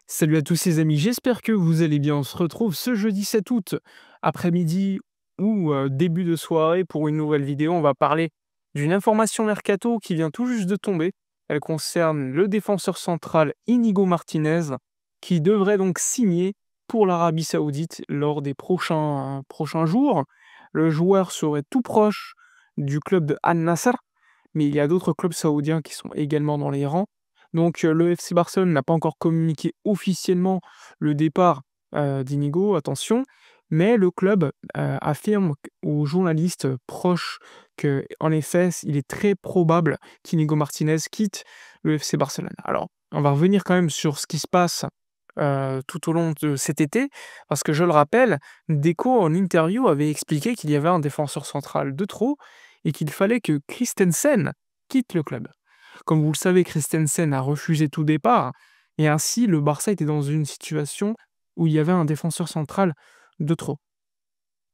Salut à tous les amis, j'espère que vous allez bien. On se retrouve ce jeudi 7 août, après-midi ou début de soirée pour une nouvelle vidéo. On va parler d'une information mercato qui vient tout juste de tomber. Elle concerne le défenseur central Inigo Martinez qui devrait donc signer pour l'Arabie Saoudite lors des prochains jours. Le joueur serait tout proche du club de Al Nassr, mais il y a d'autres clubs saoudiens qui sont également dans les rangs. Donc, le FC Barcelone n'a pas encore communiqué officiellement le départ, d'Inigo, attention, mais le club, affirme aux journalistes proches qu'en effet, il est très probable qu'Inigo Martinez quitte le FC Barcelone. Alors, on va revenir quand même sur ce qui se passe, tout au long de cet été, parce que je le rappelle, Deco en interview avait expliqué qu'il y avait un défenseur central de trop et qu'il fallait que Christensen quitte le club. Comme vous le savez, Christensen a refusé tout départ et ainsi le Barça était dans une situation où il y avait un défenseur central de trop.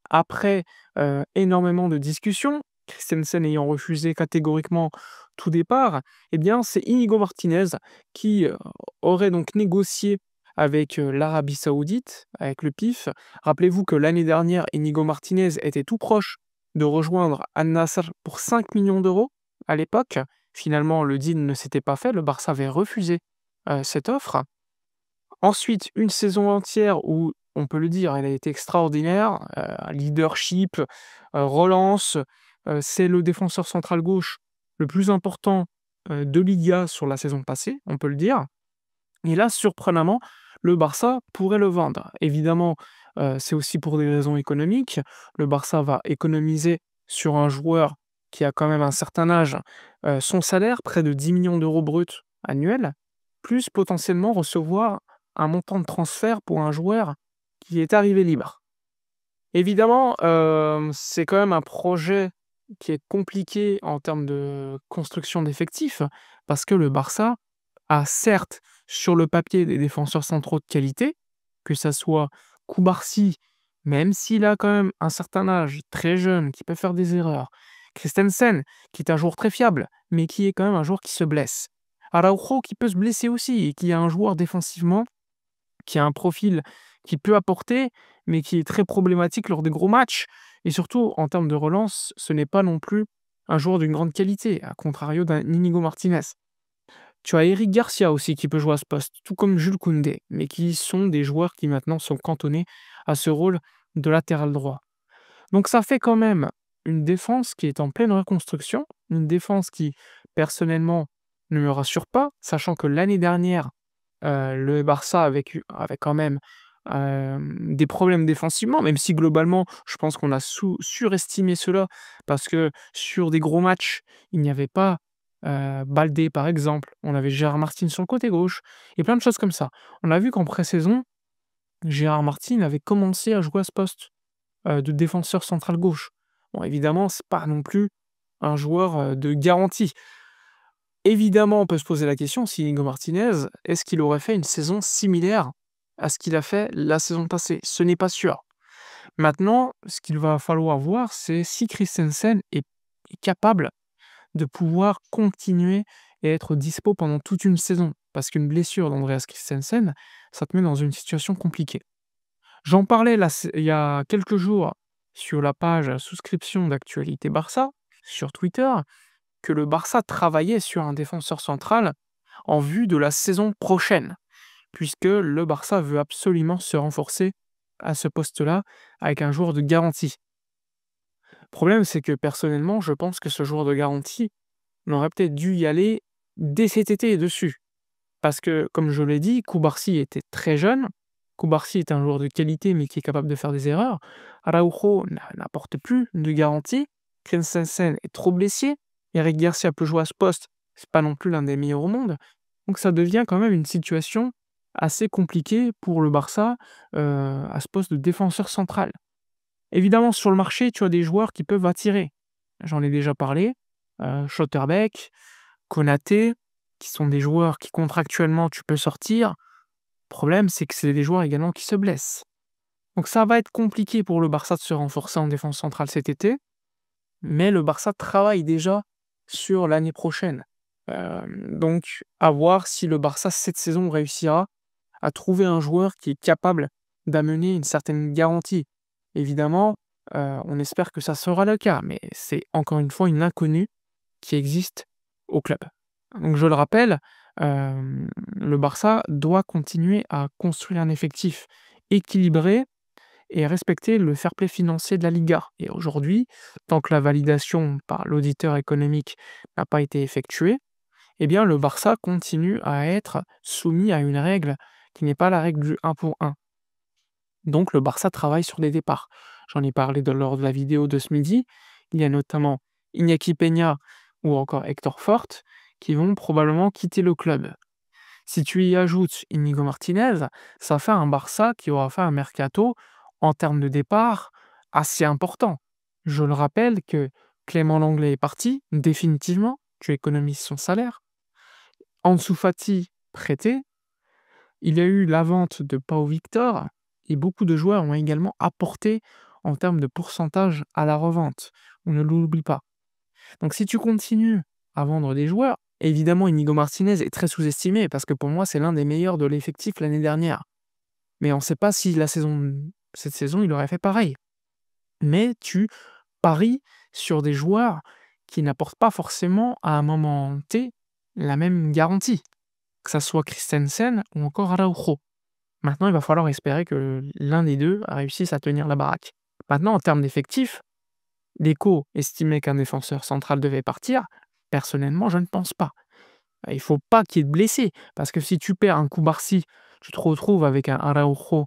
Après, énormément de discussions, Christensen ayant refusé catégoriquement tout départ, eh bien, c'est Inigo Martinez qui, aurait donc négocié avec, l'Arabie Saoudite, avec le PIF. Rappelez-vous que l'année dernière, Inigo Martinez était tout proche de rejoindre Al Nassr pour 5 millions d'euros à l'époque. Finalement, le deal ne s'était pas fait, le Barça avait refusé, cette offre. Ensuite, une saison entière où, on peut le dire, elle a été extraordinaire, leadership, relance, c'est le défenseur central gauche le plus important, de Liga sur la saison passée, on peut le dire. Et là, surprenamment, le Barça pourrait le vendre. Évidemment, c'est aussi pour des raisons économiques. Le Barça va économiser sur un joueur qui a quand même un certain âge, son salaire, près de 10 millions d'euros bruts annuels, plus potentiellement recevoir un montant de transfert pour un joueur qui est arrivé libre. Évidemment, c'est quand même un projet qui est compliqué en termes de construction d'effectifs, parce que le Barça a certes, sur le papier, des défenseurs centraux de qualité, que ça soit Cubarsí, même s'il a quand même un certain âge, très jeune, qui peut faire des erreurs. Christensen, qui est un joueur très fiable, mais qui est quand même un joueur qui se blesse. Araujo, qui peut se blesser aussi, et qui est un joueur défensivement qui a un profil qui peut apporter, mais qui est très problématique lors des gros matchs. Et surtout, en termes de relance, ce n'est pas non plus un joueur d'une grande qualité, à contrario d'un Inigo Martinez. Tu as Eric Garcia aussi qui peut jouer à ce poste, tout comme Jules Koundé, mais qui sont des joueurs qui maintenant sont cantonnés à ce rôle de latéral droit. Donc ça fait quand même une défense qui est en pleine reconstruction, une défense qui, personnellement, ne me rassure pas, sachant que l'année dernière, le Barça avait quand même, des problèmes défensivement, même si globalement, je pense qu'on a surestimé cela parce que sur des gros matchs, il n'y avait pas, Baldé par exemple, on avait Gérard Martin sur le côté gauche et plein de choses comme ça. On a vu qu'en pré-saison, Gérard Martin avait commencé à jouer à ce poste, de défenseur central gauche. Bon évidemment, c'est pas non plus un joueur, de garantie. Évidemment, on peut se poser la question si Inigo Martinez, est-ce qu'il aurait fait une saison similaire à ce qu'il a fait la saison passée? Ce n'est pas sûr. Maintenant, ce qu'il va falloir voir, c'est si Christensen est capable de pouvoir continuer et être dispo pendant toute une saison. Parce qu'une blessure d'Andreas Christensen, ça te met dans une situation compliquée. J'en parlais là, il y a quelques jours sur la page souscription d'Actualité Barça, sur Twitter, que le Barça travaillait sur un défenseur central en vue de la saison prochaine, puisque le Barça veut absolument se renforcer à ce poste-là avec un joueur de garantie. Le problème, c'est que personnellement, je pense que ce joueur de garantie, on aurait peut-être dû y aller dès cet été dessus. Parce que, comme je l'ai dit, Cubarsí était très jeune. Cubarsí est un joueur de qualité, mais qui est capable de faire des erreurs. Araujo n'apporte plus de garantie. Christensen est trop blessé. Eric Garcia peut jouer à ce poste. C'est pas non plus l'un des meilleurs au monde. Donc ça devient quand même une situation assez compliquée pour le Barça à ce poste de défenseur central. Évidemment, sur le marché, tu as des joueurs qui peuvent attirer. J'en ai déjà parlé. Schlotterbeck, Konaté, qui sont des joueurs qui contractuellement tu peux sortir. Le problème, c'est que c'est des joueurs également qui se blessent. Donc ça va être compliqué pour le Barça de se renforcer en défense centrale cet été, mais le Barça travaille déjà sur l'année prochaine. Donc à voir si le Barça cette saison réussira à trouver un joueur qui est capable d'amener une certaine garantie. Évidemment, on espère que ça sera le cas, mais c'est encore une fois une inconnue qui existe au club. Donc je le rappelle, le Barça doit continuer à construire un effectif équilibré et respecter le fair play financier de la Liga. Et aujourd'hui, tant que la validation par l'auditeur économique n'a pas été effectuée, eh bien le Barça continue à être soumis à une règle qui n'est pas la règle du 1 pour 1. Donc le Barça travaille sur des départs. J'en ai parlé lors de la vidéo de ce midi. Il y a notamment Iñaki Peña ou encore Hector Fort qui vont probablement quitter le club. Si tu y ajoutes Inigo Martinez, ça fait un Barça qui aura fait un mercato en termes de départ assez important. Je le rappelle que Clément Langlais est parti, définitivement, tu économises son salaire. Ansu Fati prêté, il y a eu la vente de Pau Victor et beaucoup de joueurs ont également apporté en termes de pourcentage à la revente. On ne l'oublie pas. Donc si tu continues à vendre des joueurs, évidemment Inigo Martinez est très sous-estimé parce que pour moi c'est l'un des meilleurs de l'effectif l'année dernière. Mais on ne sait pas si cette saison il aurait fait pareil. Mais tu paries sur des joueurs qui n'apportent pas forcément à un moment T la même garantie, que ça soit Christensen ou encore Araujo. Maintenant, il va falloir espérer que l'un des deux réussisse à tenir la baraque. Maintenant, en termes d'effectifs, Deco estimait qu'un défenseur central devait partir. Personnellement, je ne pense pas. Il faut pas qu'il y ait de blessés, parce que si tu perds un coup Barcy, tu te retrouves avec un Araujo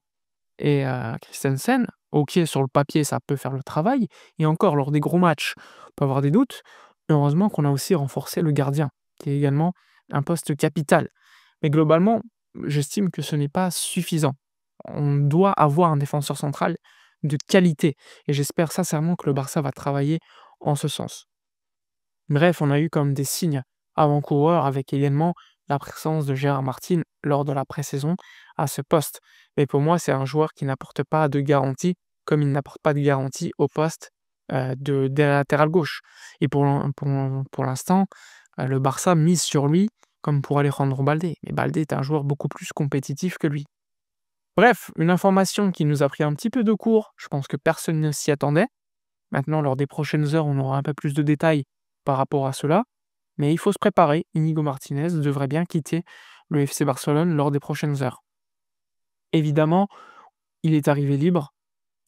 et Christensen. Ok, sur le papier, ça peut faire le travail. Et encore, lors des gros matchs, on peut avoir des doutes. Heureusement qu'on a aussi renforcé le gardien, qui est également un poste capital. Mais globalement, j'estime que ce n'est pas suffisant. On doit avoir un défenseur central de qualité. Et j'espère sincèrement que le Barça va travailler en ce sens. Bref, on a eu comme des signes avant-coureurs avec également la présence de Gérard Martin lors de la pré-saison à ce poste. Mais pour moi, c'est un joueur qui n'apporte pas de garantie, comme il n'apporte pas de garantie au poste de latéral gauche. Et pour l'instant, le Barça mise sur lui comme pour Alejandro Baldé. Mais Baldé est un joueur beaucoup plus compétitif que lui. Bref, une information qui nous a pris un petit peu de cours. Je pense que personne ne s'y attendait. Maintenant, lors des prochaines heures, on aura un peu plus de détails par rapport à cela. Mais il faut se préparer. Inigo Martinez devrait bien quitter le FC Barcelone lors des prochaines heures. Évidemment, il est arrivé libre.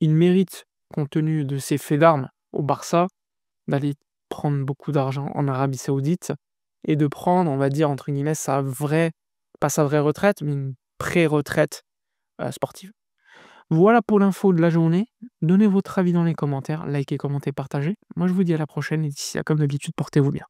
Il mérite, compte tenu de ses faits d'armes au Barça, d'aller prendre beaucoup d'argent en Arabie Saoudite et de prendre, on va dire, entre guillemets, pas sa vraie retraite, mais une pré-retraite sportive. Voilà pour l'info de la journée. Donnez votre avis dans les commentaires, likez, commentez, partagez. Moi, je vous dis à la prochaine et d'ici là, comme d'habitude, portez-vous bien.